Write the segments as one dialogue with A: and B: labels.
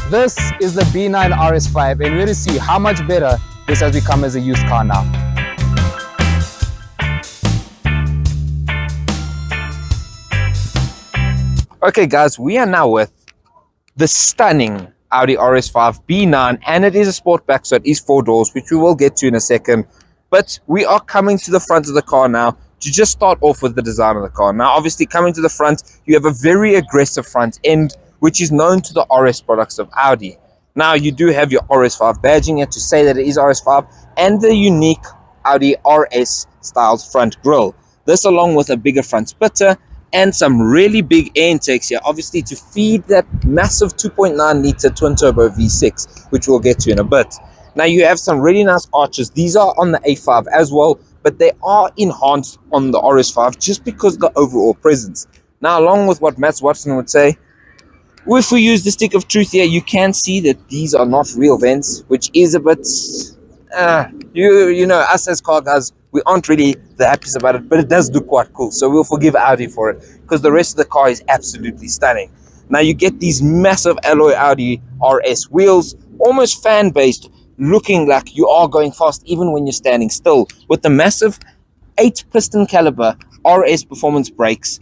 A: This is the B9 RS5 and we're going to see how much better this has become as a used car now. Okay guys, we are now with the stunning Audi RS5 B9 and it is a sportback, so it is 4 doors, which we will get to in a second. But we are coming to the front of the car now to just start off with the design of the car. Now obviously coming to the front, you have a very aggressive front end, which is known to the RS products of Audi. Now you do have your RS5 badging here to say that it is RS5 and the unique Audi RS styled front grille. This along with a bigger front splitter and some really big air intakes here, obviously to feed that massive 2.9 litre twin turbo V6, which we'll get to in a bit. Now you have some really nice arches. These are on the A5 as well, but they are enhanced on the RS5 just because of the overall presence. Now along with what Matt Watson would say, if we use the stick of truth here, you can see that these are not real vents, which is a bit, you know, us as car guys, we aren't really the happiest about it, but it does look quite cool. So we'll forgive Audi for it because the rest of the car is absolutely stunning. Now you get these massive alloy Audi RS wheels, almost fan-based, looking like you are going fast even when you're standing still, with the massive 8-piston caliber RS performance brakes.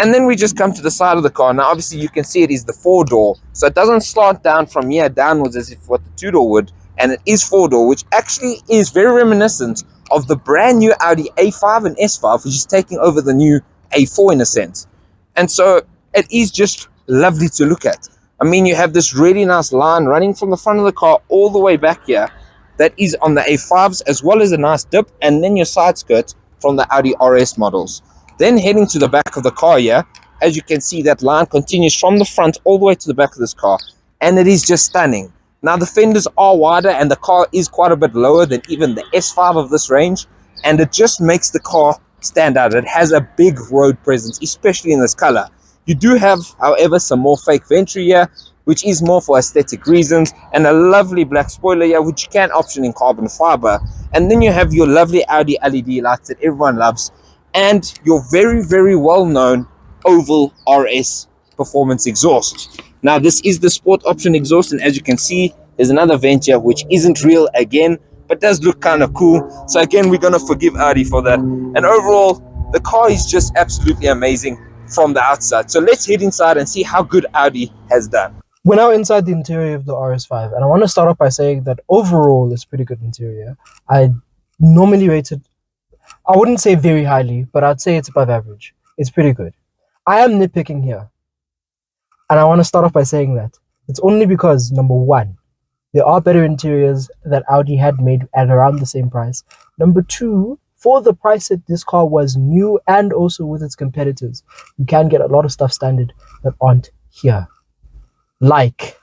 A: And then we just come to the side of the car. Now obviously you can see it is the 4-door, so it doesn't slant down from here downwards as if what the 2-door would, and it is 4-door, which actually is very reminiscent of the brand new Audi A5 and S5, which is taking over the new A4 in a sense. And so it is just lovely to look at. I mean, you have this really nice line running from the front of the car all the way back here that is on the A5s, as well as a nice dip, and then your side skirt from the Audi RS models. Then heading to the back of the car here, as you can see, that line continues from the front all the way to the back of this car, and it is just stunning. Now the fenders are wider and the car is quite a bit lower than even the S5 of this range, and it just makes the car stand out. It has a big road presence, especially in this color. You do have, however, some more fake ventry here, which is more for aesthetic reasons, and a lovely black spoiler here, which you can option in carbon fiber. And then you have your lovely Audi LED lights that everyone loves, and your very, very well-known oval RS performance exhaust. Now this is the sport option exhaust, and as you can see, there's another vent here which isn't real again, but does look kind of cool. So again, we're going to forgive Audi for that. And overall, the car is just absolutely amazing from the outside. So let's head inside and see how good Audi has done.
B: We're now inside the interior of the RS5, and I want to start off by saying that overall it's pretty good interior. I normally rate it, I wouldn't say very highly, but I'd say it's above average. It's pretty good. I am nitpicking here, and I want to start off by saying that it's only because, number one, there are better interiors that Audi had made at around the same price. Number two, for the price that this car was new and also with its competitors, you can get a lot of stuff standard that aren't here. Like,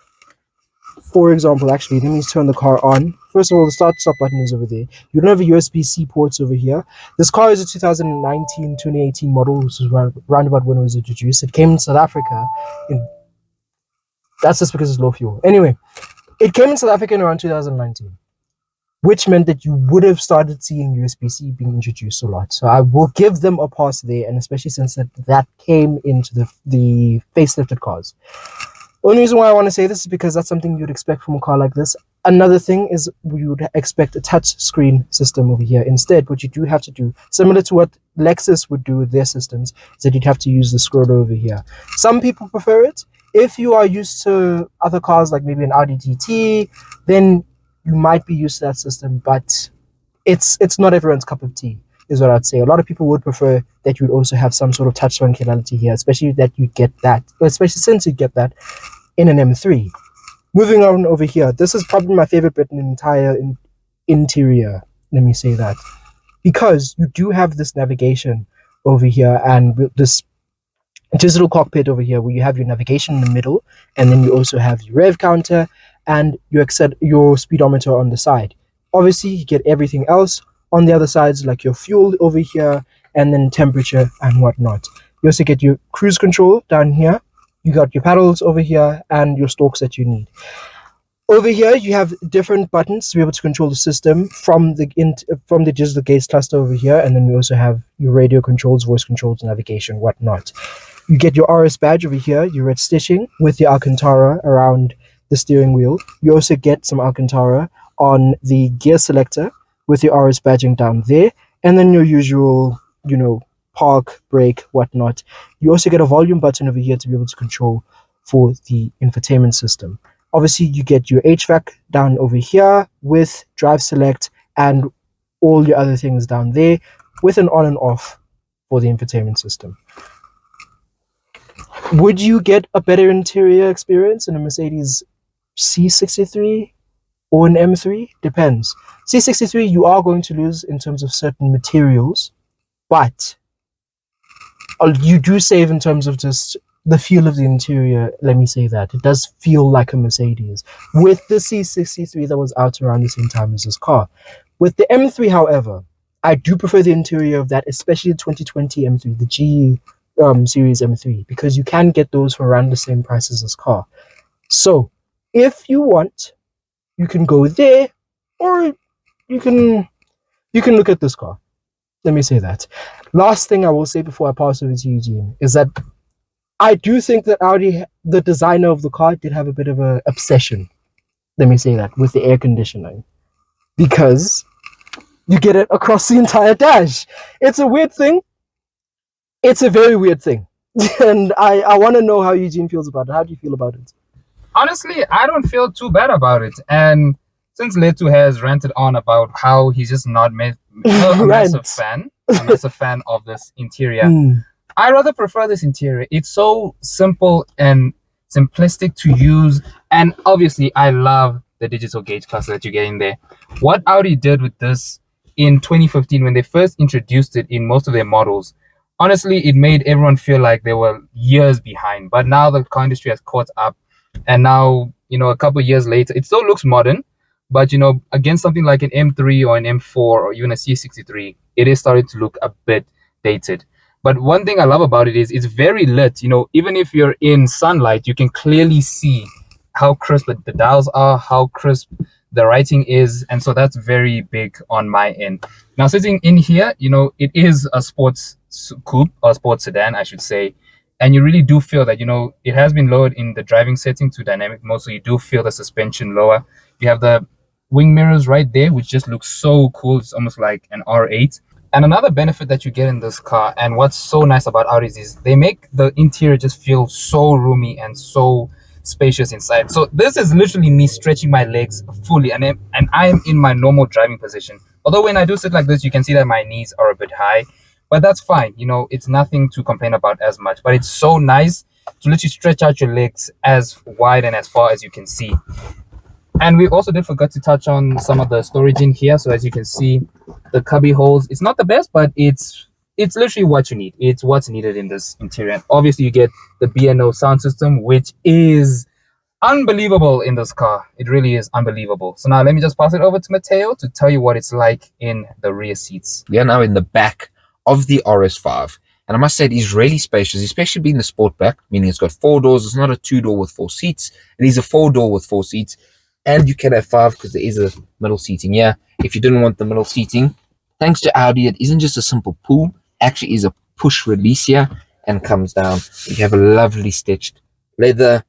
B: for example, actually, let me turn the car on. First of all, the start-stop button is over there. You don't have a USB-C ports over here. This car is a 2019-2018 model, which is round about when it was introduced. It came in South Africa. That's just because it's low fuel. Anyway, it came in South Africa in around 2019, which meant that you would have started seeing USB-C being introduced a lot. So I will give them a pass there, and especially since that came into the facelifted cars. Only reason why I want to say this is because that's something you'd expect from a car like this. Another thing is we would expect a touch screen system over here. Instead, what you do have to do, similar to what Lexus would do with their systems, is that you'd have to use the scroll over here. Some people prefer it. If you are used to other cars like maybe an Audi TT, then you might be used to that system, but it's not everyone's cup of tea, is what I'd say. A lot of people would prefer that you would also have some sort of touch functionality here, especially that you get that, especially since you get that in an M3. Moving on over here, this is probably my favorite bit in the entire interior, let me say that, because you do have this navigation over here and this digital cockpit over here where you have your navigation in the middle, and then you also have your rev counter and your speedometer on the side. Obviously, you get everything else on the other sides, like your fuel over here, and then temperature and whatnot. You also get your cruise control down here. You got your paddles over here and your stalks that you need. Over here, you have different buttons to be able to control the system from the digital gates cluster over here, and then you also have your radio controls, voice controls, navigation, whatnot. You get your RS badge over here, your red stitching with your Alcantara around the steering wheel. You also get some Alcantara on the gear selector with your RS badging down there, and then your usual, park, brake, whatnot. You also get a volume button over here to be able to control for the infotainment system. Obviously, you get your HVAC down over here with drive select and all your other things down there with an on and off for the infotainment system. Would you get a better interior experience in a Mercedes C63 or an M3? Depends. C63, you are going to lose in terms of certain materials, but you do save in terms of just the feel of the interior. Let me say that. It does feel like a Mercedes with the C63 that was out around the same time as this car. With the M3, however, I do prefer the interior of that, especially the 2020 M3, the G series M3, because you can get those for around the same price as this car. So if you want, you can go there, or you can look at this car. Let me say that. Last thing I will say before I pass over to Eugene is that I do think that Audi, the designer of the car, did have a bit of an obsession, let me say that, with the air conditioning, because you get it across the entire dash. It's a weird thing. It's a very weird thing. And I want to know how Eugene feels about it. How do you feel about it?
C: Honestly, I don't feel too bad about it. And since Letu has ranted on about how he's just not a massive fan of this interior, I rather prefer this interior. It's so simple and simplistic to use. And obviously, I love the digital gauge cluster that you get in there. What Audi did with this in 2015, when they first introduced it in most of their models, honestly, it made everyone feel like they were years behind. But now the car industry has caught up. And now, a couple of years later, it still looks modern. But, against something like an M3 or an M4 or even a C63, it is starting to look a bit dated. But one thing I love about it is it's very lit. Even if you're in sunlight, you can clearly see how crisp the dials are, how crisp the writing is. And so that's very big on my end. Now, sitting in here, it is a sports coupe, or sports sedan, I should say. And you really do feel that, it has been lowered in the driving setting to dynamic mode. So you do feel the suspension lower. You have the wing mirrors right there, which just looks so cool. It's almost like an R8. And another benefit that you get in this car, and what's so nice about Audis, is they make the interior just feel so roomy and so spacious inside. So this is literally me stretching my legs fully, and I am in my normal driving position. Although when I do sit like this, you can see that my knees are a bit high, but that's fine. It's nothing to complain about as much. But it's so nice to literally stretch out your legs as wide and as far as you can see. And we also did forget to touch on some of the storage in here. So as you can see, the cubby holes, it's not the best, but it's literally what you need. It's what's needed in this interior. And obviously you get the B&O sound system, which is unbelievable in this car. It really is unbelievable. So now let me just pass it over to Matteo to tell you what it's like in the rear seats.
A: We are now in the back of the RS5. And I must say, it is really spacious, especially being the sport back, meaning it's got 4 doors. It's not a 2-door with 4 seats. It is a 4-door with 4 seats. And you can have 5 because there is a middle seating here. If you didn't want the middle seating, thanks to Audi, it isn't just a simple pull. Actually is a push release here and comes down. You have a lovely stitched leather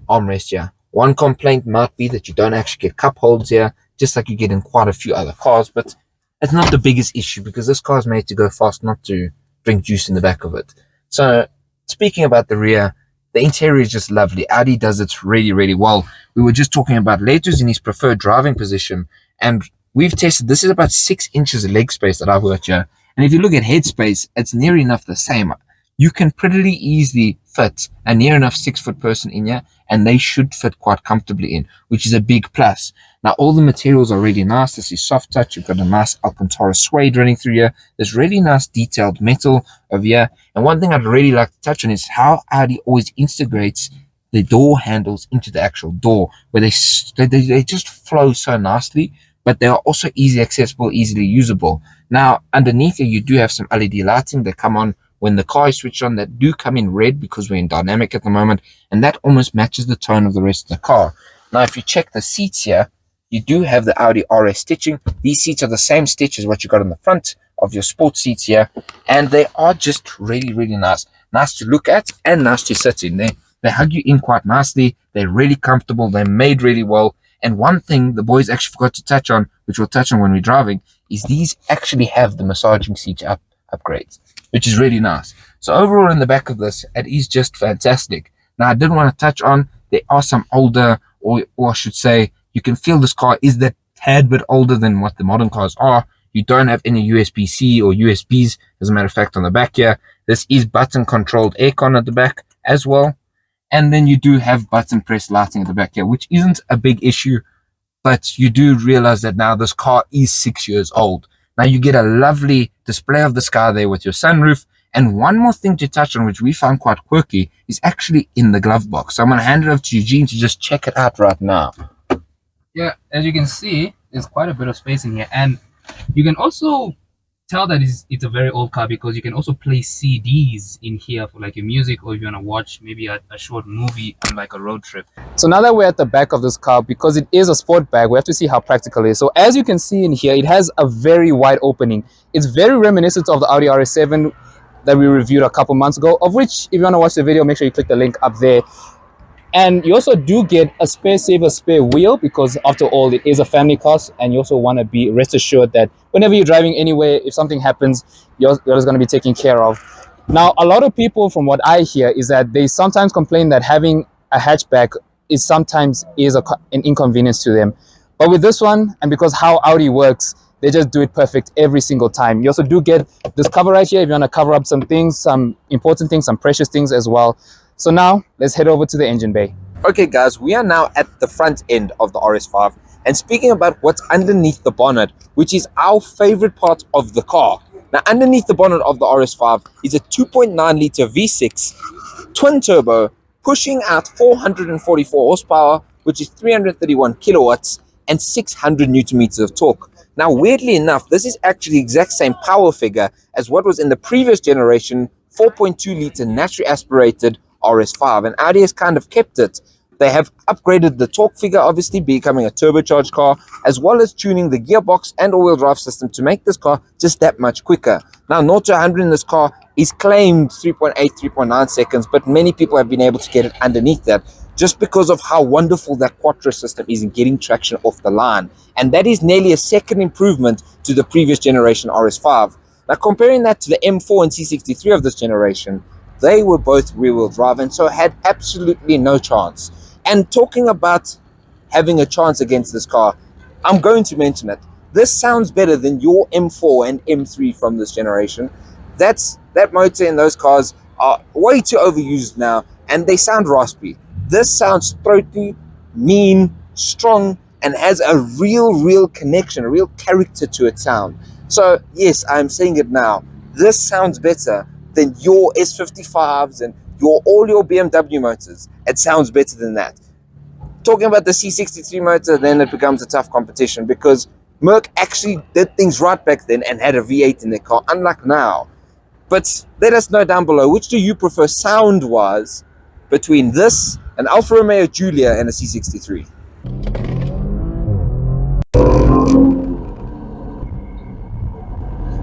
A: armrest here. One complaint might be that you don't actually get cup holds here, just like you get in quite a few other cars. But it's not the biggest issue because this car is made to go fast, not to drink juice in the back of it. So speaking about the rear, the interior is just lovely. Audi does it really, really well. We were just talking about Letu's in his preferred driving position, and we've tested, this is about 6 inches of leg space that I've got here. And if you look at head space, it's near enough the same. You can pretty easily fit a near enough 6-foot person in here, and they should fit quite comfortably in, which is a big plus. Now, all the materials are really nice. This is soft touch. You've got a nice Alcantara suede running through here. There's really nice detailed metal over here. And one thing I'd really like to touch on is how Audi always integrates the door handles into the actual door, where they just flow so nicely, but they are also easily accessible, easily usable. Now, underneath here, you do have some LED lighting that come on when the car is switched on, that do come in red because we're in dynamic at the moment, and that almost matches the tone of the rest of the car. Now, if you check the seats here, you do have the Audi RS stitching. These seats are the same stitch as what you got on the front of your sports seats here, and they are just really, really nice. Nice to look at and nice to sit in. They hug you in quite nicely. They're really comfortable. They're made really well. And one thing the boys actually forgot to touch on, which we'll touch on when we're driving, is these actually have the massaging seat upgrades, which is really nice. So overall in the back of this, it is just fantastic. Now, I did want to touch on, there are some older, or I should say, you can feel this car is that tad bit older than what the modern cars are. You don't have any USB-C or USBs, as a matter of fact, on the back here. This is button-controlled aircon at the back as well. And then you do have button press lighting at the back here, which isn't a big issue, but you do realize that now this car is 6 years old. Now you get a lovely display of the sky there with your sunroof. And one more thing to touch on, which we found quite quirky, is actually in the glove box. So I'm going to hand it over to Eugene to just check it out right now.
C: Yeah, as you can see, there's quite a bit of space in here. And you can also tell that it's a very old car because you can also play CDs in here for like your music, or if you want to watch maybe a short movie on like a road trip.
D: So now that we're at the back of this car, because it is a sport bag, we have to see how practical it is. So as you can see in here, it has a very wide opening. It's very reminiscent of the Audi RS7 that we reviewed a couple months ago, of which if you want to watch the video, make sure you click the link up there. And you also do get a spare wheel, because after all, it is a family car, and you also want to be rest assured that whenever you're driving anywhere, if something happens, yours is going to be taken care of. Now, a lot of people, from what I hear, is that they sometimes complain that having a hatchback sometimes is an inconvenience to them. But with this one, and because how Audi works, they just do it perfect every single time. You also do get this cover right here if you want to cover up some things, some important things, some precious things as well. So now let's head over to the engine bay.
A: Okay guys, we are now at the front end of the RS5, and speaking about what's underneath the bonnet, which is our favorite part of the car. Now underneath the bonnet of the RS5 is a 2.9 litre V6 twin turbo pushing out 444 horsepower, which is 331 kilowatts and 600 newton meters of torque. Now weirdly enough, this is actually the exact same power figure as what was in the previous generation 4.2 litre naturally aspirated RS5, and Audi has kind of kept it. They have upgraded the torque figure, obviously becoming a turbocharged car, as well as tuning the gearbox and all-wheel drive system to make this car just that much quicker. Now 0 to 100 in this car is claimed 3.8, 3.9 seconds, but many people have been able to get it underneath that just because of how wonderful that quattro system is in getting traction off the line. And that is nearly a second improvement to the previous generation RS5. Now comparing that to the M4 and C63 of this generation, they were both rear-wheel drive and so had absolutely no chance. And talking about having a chance against this car, I'm going to mention it. This sounds better than your M4 and M3 from this generation. That motor in those cars are way too overused now, and they sound raspy. This sounds throaty, mean, strong, and has a real connection, a real character to its sound. So yes, I'm saying it now. This sounds better than your S55s and all your BMW motors. It sounds better than that. Talking about the C63 motor, then it becomes a tough competition because Merc actually did things right back then and had a V8 in their car, unlike now. But let us know down below, which do you prefer sound-wise between this, an Alfa Romeo Giulia, and a C63?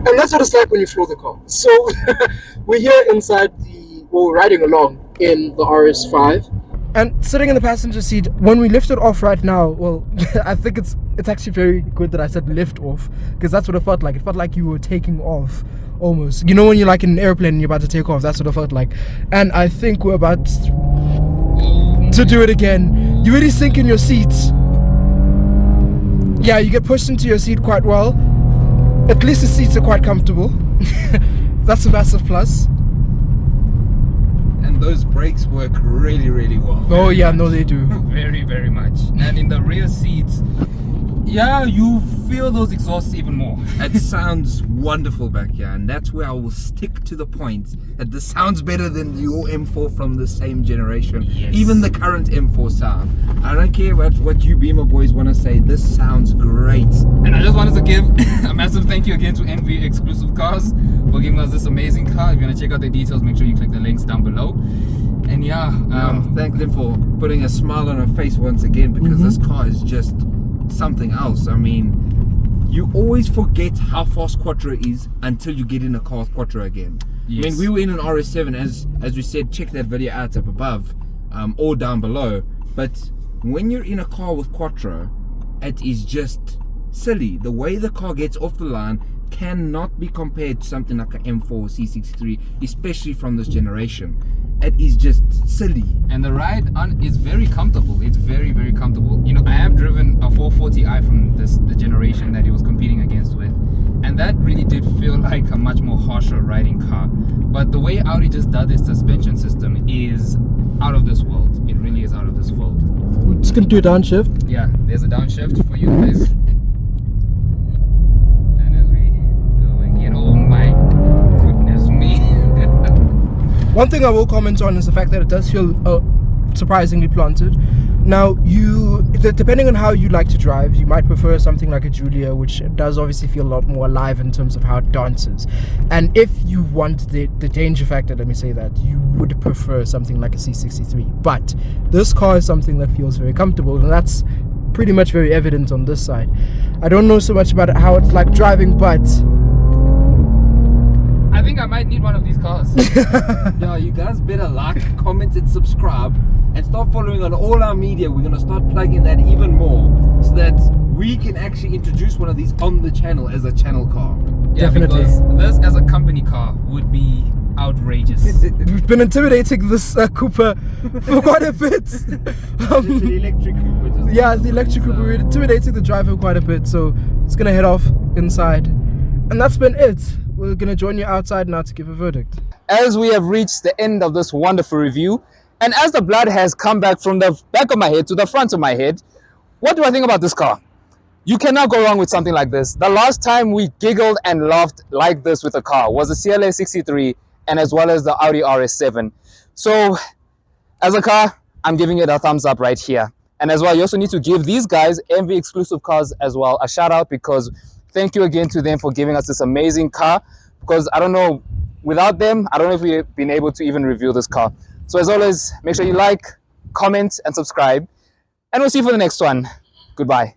B: And that's what it's like when you floor the car. So we're here inside we're riding along in the RS5. And sitting in the passenger seat, when we lift it off right now, well, I think it's actually very good that I said lift off, because that's what it felt like. It felt like you were taking off, almost. You know when you're like in an airplane and you're about to take off, that's what it felt like. And I think we're about to do it again. You really sink in your seat. Yeah, you get pushed into your seat quite well. At least the seats are quite comfortable. That's a massive plus.
A: And those brakes work really well.
B: Oh yeah, no they do.
C: Very much. And in the rear seats, yeah, you feel those exhausts even more.
A: It sounds wonderful back here, and that's where I will stick to the point that this sounds better than your M4 from the same generation.
C: Yes.
A: Even the current M4 sound. I don't care what you Beamer boys want to say, this sounds great.
C: And I just wanted to give a massive thank you again to NV Exclusive Cars for giving us this amazing car. If you want to check out the details, make sure you click the links down below. And yeah,
A: thank them for putting a smile on our face once again, because this car is just something else. I mean, you always forget how fast Quattro is until you get in a car with Quattro again. Yes. I mean, we were in an RS7, as we said, check that video out up above. or down below. But when you're in a car with Quattro, it is just silly. The way the car gets off the line cannot be compared to something like an M4 C63, especially from this generation. It is just silly.
C: And the ride on is very comfortable. It's very, very comfortable. You know, I have driven a 440i from the generation that he was competing against with, and that really did feel like a much more harsher riding car. But the way Audi just does their suspension system is out of this world. It really is out of this world.
B: We're just gonna do a downshift.
C: Yeah, there's a downshift for you guys. And as we go again, oh my goodness me.
B: One thing I will comment on is the fact that it does feel surprisingly planted. Now, depending on how you like to drive, you might prefer something like a Giulia, which does obviously feel a lot more alive in terms of how it dances. And if you want the danger factor, let me say that, you would prefer something like a C63. But this car is something that feels very comfortable, and that's pretty much very evident on this side. I don't know so much about how it's like driving, but
C: I think I might need one of these cars.
A: Yeah, you guys better like, comment, and subscribe, and start following on all our media. We're gonna start plugging that even more, so that we can actually introduce one of these on the channel as a channel car.
C: Yeah,
B: Definitely.
C: because this as a company car would be outrageous.
B: we've been intimidating this Cooper for quite a bit.
A: It's an electric Cooper. Just
B: Yeah, it's the electric Cooper. We're intimidating the driver quite a bit, so it's gonna head off inside. And that's been it. We're gonna join you outside now to give a verdict.
D: As we have reached the end of this wonderful review, and as the blood has come back from the back of my head to the front of my head, what do I think about this car? You cannot go wrong with something like this. The last time we giggled and laughed like this with a car was the CLA 63 and as well as the Audi RS7. So as a car, I'm giving it a thumbs up right here. And as well, you also need to give these guys, MV Exclusive Cars as well, a shout out, because thank you again to them for giving us this amazing car, because I don't know, without them, I don't know if we've been able to even review this car. So as always, make sure you like, comment, and subscribe. And we'll see you for the next one. Goodbye.